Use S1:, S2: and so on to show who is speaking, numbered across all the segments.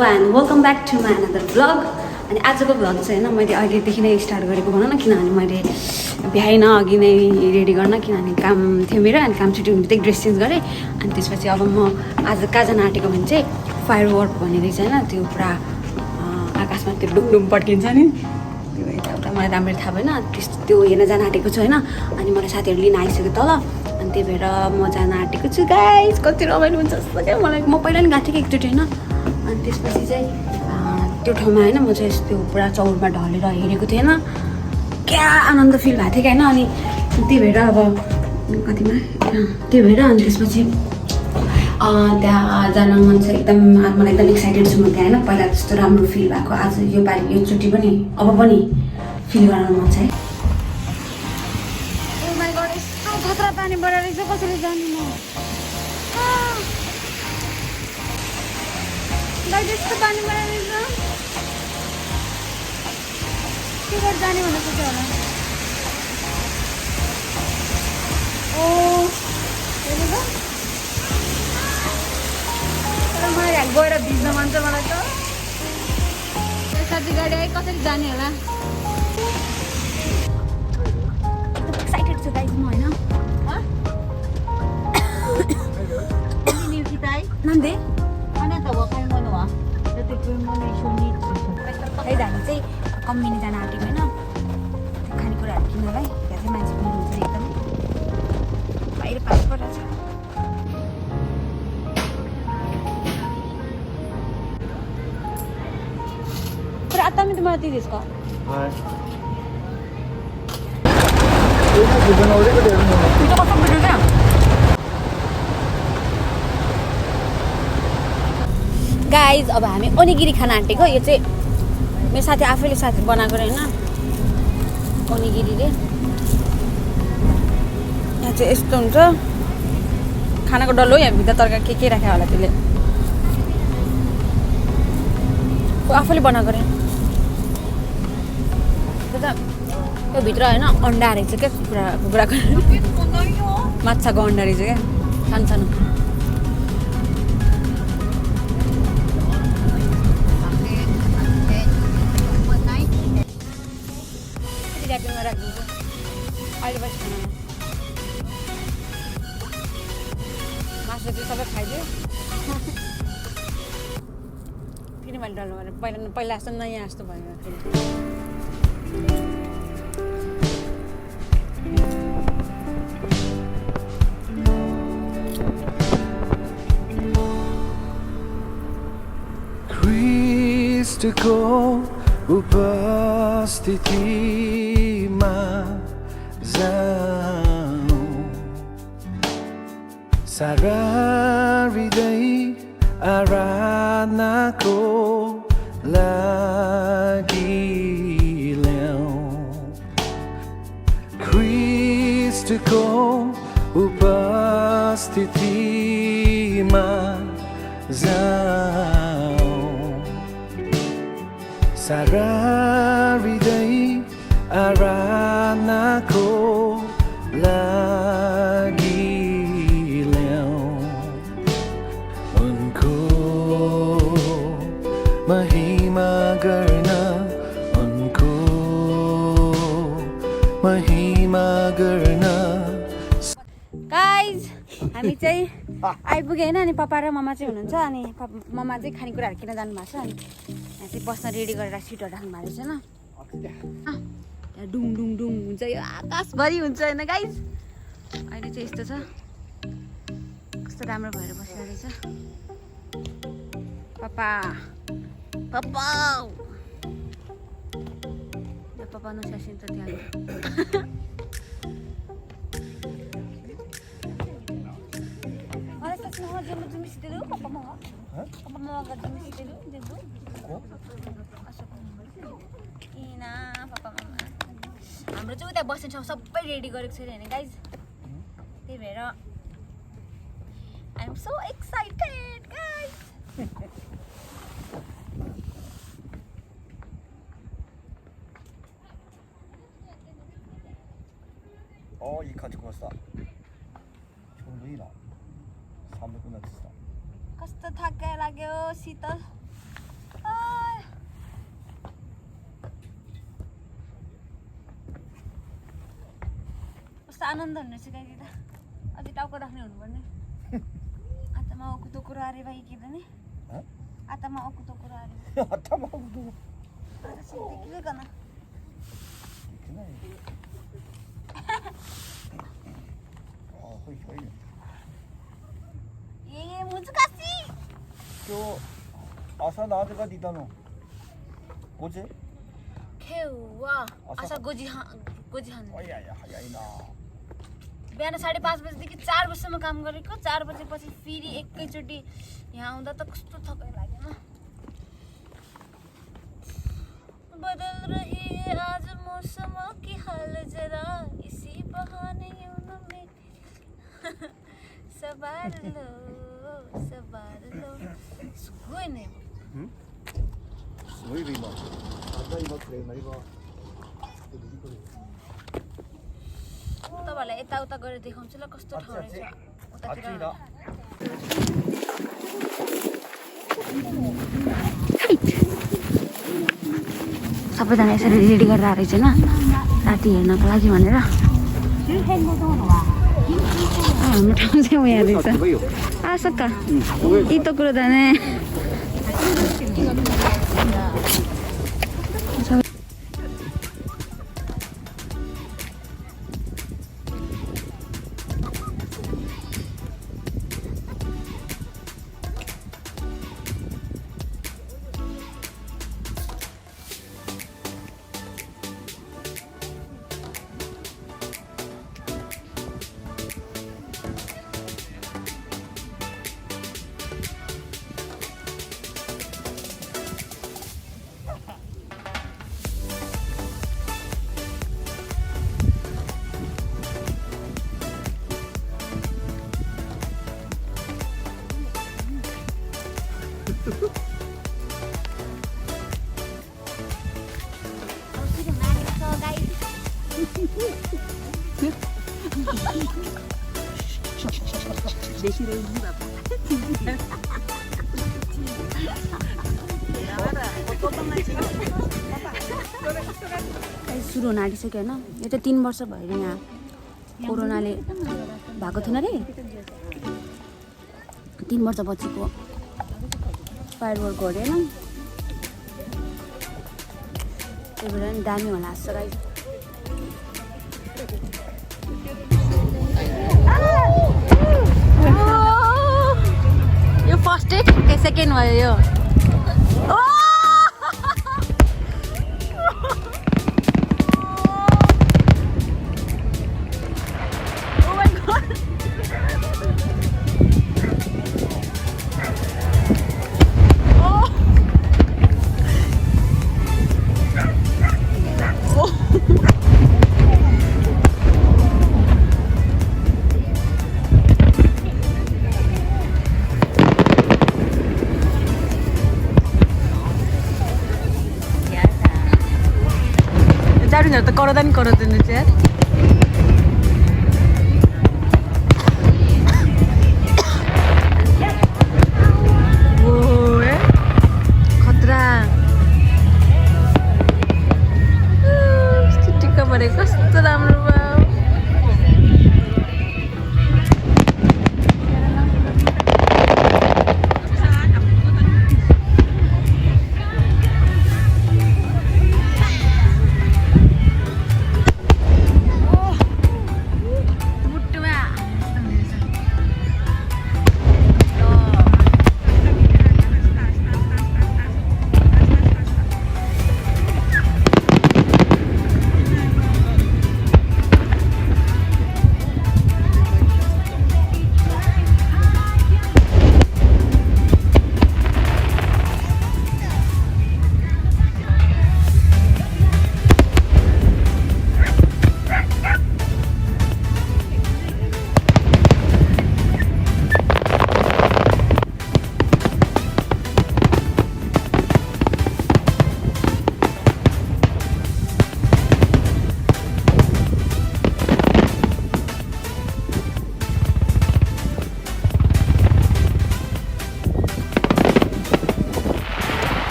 S1: Hello and welcome back to my another vlog. अनि आजको vlog चाहिँ होइन मैले अहिलेदेखि नै स्टार्ट गरेको भनौँ न, किनभने मैले भ्याइन अघि नै रेडी गर्न, किनभने काम थियो मेरो। अनि काम छुट्टी हुने बित्तिकै ड्रेस चेन्ज गरेँ। अनि त्यसपछि अब म आज कहाँ जान आँटेको भने चाहिँ फायर वर्क भन्ने रहेछ होइन, त्यो पुरा आकाशमा त्यो डुमडुम पड्किन्छ नि, त्यो यताउता मलाई राम्ररी थाहा भएन, त्यो हेर्न जान आँटेको छु होइन। अनि मलाई साथीहरू लिन आइसक्यो तल, अनि त्यही भएर म जान आँटेको छु गाइस। कति रमाइलो हुन्छ जस्तो क्या मलाई, म पहिला नि गएको थिएँ कि एकचोटि होइन। अनि त्यसपछि चाहिँ त्यो ठाउँमा होइन म चाहिँ त्यो पुरा चौरमा ढलेर हेरेको थिएँ होइन, क्या आनन्द फिल भएको थियो क्या होइन। अनि त्यही भएर अब कतिमा त्यही भएर अनि त्यसपछि त्यहाँ जान मन छ एकदम, मलाई एकदम एक्साइटेड छु म त्यहाँ होइन। पहिला जस्तो राम्रो फिल भएको आज यो पालि योचोटि पनि अब पनि फिल गर्न मन छ है। यस्तो खतरा पानी बढेर रहेछ, कसरी जाने म यस्तो पानी बढेर रहेछ, के गरेर जाने भनेर सोच्यो होला। तर मलाई यहाँ गएर भिज्न मन छ मलाई त। साथी गाडी आयो, कसरी जाने होला। एक्साइटेड छु गाइस म होइन। नन्दे खै हामी चाहिँ कम्बिनी जान आँटेको होइन, त्यो खानेकुराहरू किन्नलाई। त्यहाँ चाहिँ मान्छे पनि हुन्छ एकदम, बाहिर पास परेको छ। तर आता मी तुम्हाला ती दिसका गाइज। अब हामी ओनिगिरी खान आँटेको, यो चाहिँ मेरो साथी आफैले साथी बनाएको होइन ओनिगिरीले। यहाँ चाहिँ यस्तो हुन्छ खानाको डल्लो, यहाँ भित्र तरकारी के राख्यो होला त्यसले, आफैले बनाएको अरे। त्यो भित्र होइन अन्डा रहेछ क्या, कुखुराको माछाको अन्डा रहेछ क्या, सानो सानो। ऱ्यापिङमा राखिदिन्छु अहिले पछि खानामा। मासु चाहिँ सबै खाइदियो फेरि मैले डल्लो गरेँ। पहिला जस्तो नयाँ जस्तो भयो फेरि।
S2: क्रिस्टको उपस्थितिमा जाऊँ, सारा हृदय आराधनाको लागि ल्याऊँ। क्रिस्टको उपस्थितिमा जाऊँ, सारा हृदय आराधनाको लागि ल्याऊँ। उनको महिमा गर्न, उनको महिमा गर्न।
S1: गाइज हामी चाहिँ आइपुग्यो होइन। अनि पप्पा र मम्मा चाहिँ हुनुहुन्छ, अनि मम्मा चाहिँ खानेकुराहरू किन जानुभएको छ। अनि यहाँ चाहिँ बस्न रेडी गरेर सिटहरू राख्नु भएको रहेछ होइन। त्यहाँ डुङ डुङ डुङ हुन्छ, यो आकाशभरि हुन्छ होइन गाइज। अहिले चाहिँ यस्तो छ, कस्तो राम्रो भएर बसेको रहेछ पप्पा। पप्पा पप्पा नसासिन्छ त्यहाँ। हाम्रो चाहिँ उता बस्ने ठाउँ सबै रेडी गरेको छ अरे गाइज। त्यही भएर I am so excited guys.
S3: 이 가지고 왔어. 좋은데이라. 300분 했어.
S1: कस्तो थाक्कै लाग्यो शीतल। कस्तो आनन्द हुने सिकाइदिँदा अझै टाउको राख्ने हुनुपर्ने आत्तामा अकुतो कुरा अरे भाइ के भने आत्तामा अकुतो कुरा अरे
S3: 아따마 구두.
S1: 아저씨 देखिले गन
S3: 거의 거의.
S1: ए मुजुकासी
S3: 저 아사 나드가 니다노. 고제?
S1: खेवा आशा गोजीहान
S3: 어야야 하야이나.
S1: बिहान 5:30 बजेदेखि 4 बजीसम्म काम गरेको 4 बजेपछि फेरि एकैचोटि यहाँ आउँदा त कस्तो थकाइ लागेन बदल रही है आज मौसम की हाल जरा इसी बहाने यूं न में सवार लो सुगोइ नै
S3: 뭐 이리 막. 아까 이거 그래 말이고.
S1: तपाईहरुलाई यताउता गरेर देखाउँछु ल कस्तो ठाउँ रहेछ उतातिर
S3: 아찌나.
S1: सबैजना यसरी रेडी गरेर आएको रहेछ होइन राति हेर्नको लागि भनेर हाम्रो ठाउँ चाहिँ यहाँ रहेछ आसक्का यी त कुरो जाने सुरु हुन आँटिसक्यो होइन यो त 3 वर्ष भयो अरे यहाँ कोरोनाले भएको थिएन रे 3 वर्ष पछिको फायरवर्क हो अरे होइन त्यही भएर नि दामी होला जस्तो गाइस यो फर्स्ट डे सेकेन्ड भयो यो त कराउँदा नि कराउँदैन चाहिँ खतरा टिक्का परेको कस्तो राम्रो भयो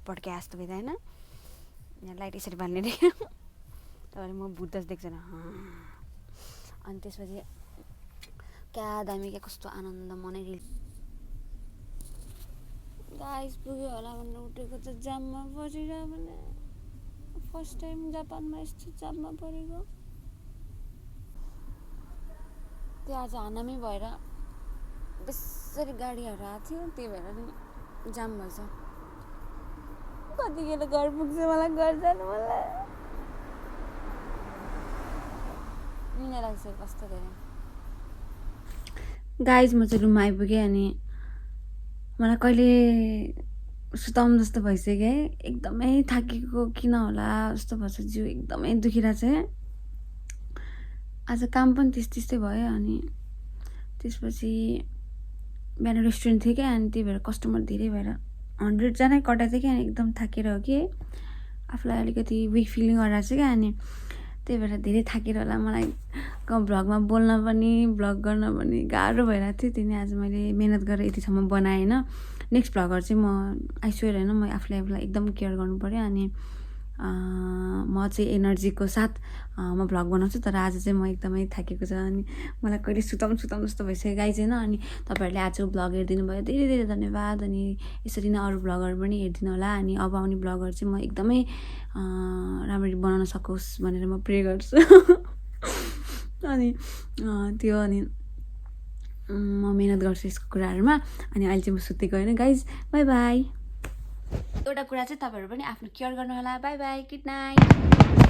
S1: पड्के जस्तो भयो होइन यहाँ लाइट यसरी बाल्ने रे तपाईँले म भूत जस्तो देख्छ अनि त्यसपछि क्या दामी क्या कस्तो आनन्द मनै रिल गाइस पुग्यो होला भनेर उठेको त जाममा परिरह भने फर्स्ट टाइम जापानमा यस्तो जाममा परेको त्यो आज हानामी भएर बेसरी गाडीहरू आएको थियो त्यही भएर नि जाम भएछ कतिखेर घर पुग्छ मलाई घर जानु मलाई मिना लाग्छ कस्तो धेरै गाइज म चाहिँ रुममा आइपुगेँ अनि मलाई कहिले सुताउनु जस्तो भइसक्यो है एकदमै थाकेको किन होला जस्तो भएछ जिउ एकदमै दुखिरहेको छ है आज काम पनि त्यस्तै भयो अनि त्यसपछि बिहान रेस्टुरेन्ट थियो क्या अनि त्यही भएर कस्टमर धेरै भएर 100 जनै कटाएको थियो क्या अनि एकदम थाकेर हो कि आफूलाई अलिकति विक फिलिङ गरिरहेको छ क्या अनि त्यही भएर धेरै थाकेर होला मलाई भ्लगमा बोल्न पनि भ्लग गर्न पनि गाह्रो भइरहेको थियो त्यही आज मैले मेहनत गरेर यतिसम्म बनाएँ होइन नेक्स्ट भ्लगहरू चाहिँ म आइस्वेयर होइन म आफूलाई एकदम केयर गर्नु पऱ्यो अनि म चाहिँ एनर्जीको साथ म भ्लग बनाउँछु तर आज चाहिँ म एकदमै थाकेको छ अनि मलाई कहिले सुताउनु जस्तो भइसक्यो गाइज होइन अनि तपाईँहरूले आजको भ्लग हेरिदिनु भयो धेरै धेरै धन्यवाद अनि यसरी नै अरू भ्लगहरू पनि हेरिदिनु होला अनि अब आउने भ्लगहरू चाहिँ म एकदमै राम्ररी बनाउन सकोस् भनेर म प्रे गर्छु अनि त्यो अनि म मेहनत गर्छु यसको कुराहरूमा अनि अहिले चाहिँ म सुतेको होइन गाइज बाई बाई एउटा कुरा चाहिँ तपाईँहरू पनि आफ्नो केयर गर्नु होला बाई बाई गुड नाइट